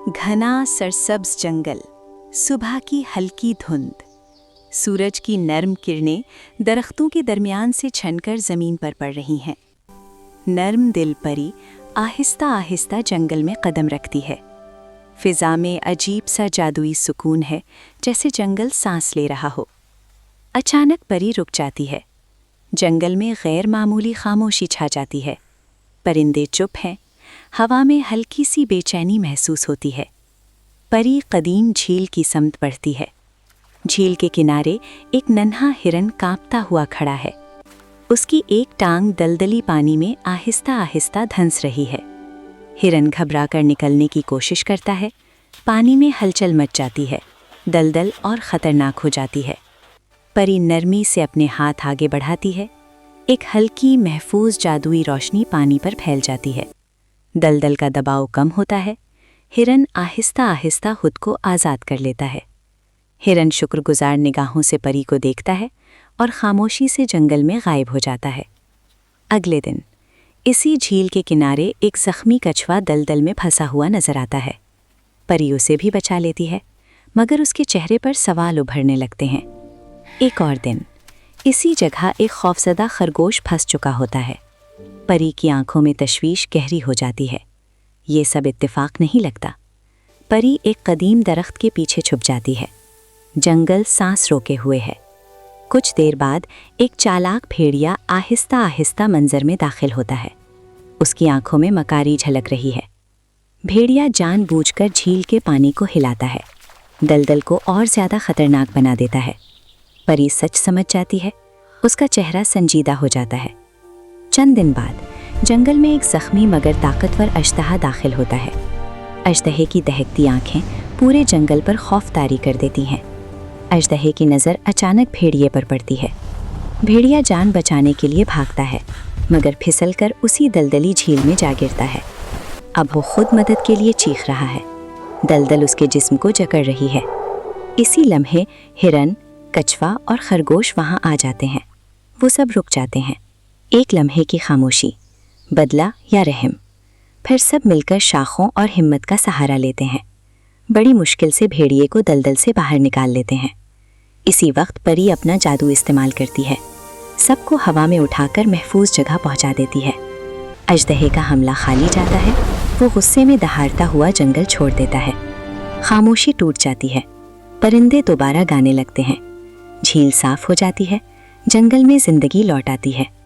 घना सरसब्ज जंगल, सुबह की हल्की धुंध, सूरज की नर्म किरणें दरख्तों के दरमियान से छनकर जमीन पर पड़ रही हैं। नर्म दिल परी आहिस्ता आहिस्ता जंगल में कदम रखती है। फिजा में अजीब सा जादुई सुकून है, जैसे जंगल सांस ले रहा हो। अचानक परी रुक जाती है। जंगल में गैर मामूली खामोशी छा जाती है। परिंदे चुप हैं। हवा में हल्की सी बेचैनी महसूस होती है। परी कदीम झील की समत बढ़ती है। झील के किनारे एक नन्हा हिरन कांपता हुआ खड़ा है। उसकी एक टांग दलदली पानी में आहिस्ता आहिस्ता धंस रही है। हिरन घबरा कर निकलने की कोशिश करता है। पानी में हलचल मच जाती है। दलदल और ख़तरनाक हो जाती है। परी नरमी से अपने हाथ आगे बढ़ाती है। एक हल्की महफूज जादुई रोशनी पानी पर फैल जाती है। दलदल का दबाव कम होता है। हिरन आहिस्ता आहिस्ता खुद को आज़ाद कर लेता है। हिरन शुक्रगुजार निगाहों से परी को देखता है और खामोशी से जंगल में गायब हो जाता है। अगले दिन इसी झील के किनारे एक ज़ख्मी कछुआ दलदल में फंसा हुआ नजर आता है। परी उसे भी बचा लेती है, मगर उसके चेहरे पर सवाल उभरने लगते हैं। एक और दिन इसी जगह एक खौफजदा खरगोश फंस चुका होता है। परी की आंखों में तशवीश गहरी हो जाती है। ये सब इत्तेफाक नहीं लगता। परी एक कदीम दरख्त के पीछे छुप जाती है। जंगल सांस रोके हुए है। कुछ देर बाद एक चालाक भेड़िया आहिस्ता आहिस्ता मंजर में दाखिल होता है। उसकी आंखों में मकारी झलक रही है। भेड़िया जानबूझकर झील के पानी को हिलाता है। दलदल को और ज़्यादा खतरनाक बना देता है। परी सच समझ जाती है। उसका चेहरा संजीदा हो जाता है। चंद दिन बाद जंगल में एक ज़ख्मी मगर ताकतवर अजदहा दाखिल होता है। अजदहे की दहकती आंखें पूरे जंगल पर खौफ तारी कर देती हैं। अजदहे की नज़र अचानक भेड़िए पर पड़ती है। भेड़िया जान बचाने के लिए भागता है, मगर फिसलकर उसी दलदली झील में जा गिरता है। अब वो खुद मदद के लिए चीख रहा है। दलदल उसके जिस्म को जकड़ रही है। इसी लम्हे हिरन, कछुआ और खरगोश वहाँ आ जाते हैं। वो सब रुक जाते हैं। एक लम्हे की खामोशी, बदला या रहम। फिर सब मिलकर शाखों और हिम्मत का सहारा लेते हैं। बड़ी मुश्किल से भेड़िए को दलदल से बाहर निकाल लेते हैं। इसी वक्त परी अपना जादू इस्तेमाल करती है। सबको हवा में उठाकर महफूज जगह पहुंचा देती है। अजदहे का हमला खाली जाता है। वो गुस्से में दहाड़ता हुआ जंगल छोड़ देता है। खामोशी टूट जाती है। परिंदे दोबारा गाने लगते हैं। झील साफ हो जाती है। जंगल में जिंदगी लौट आती है।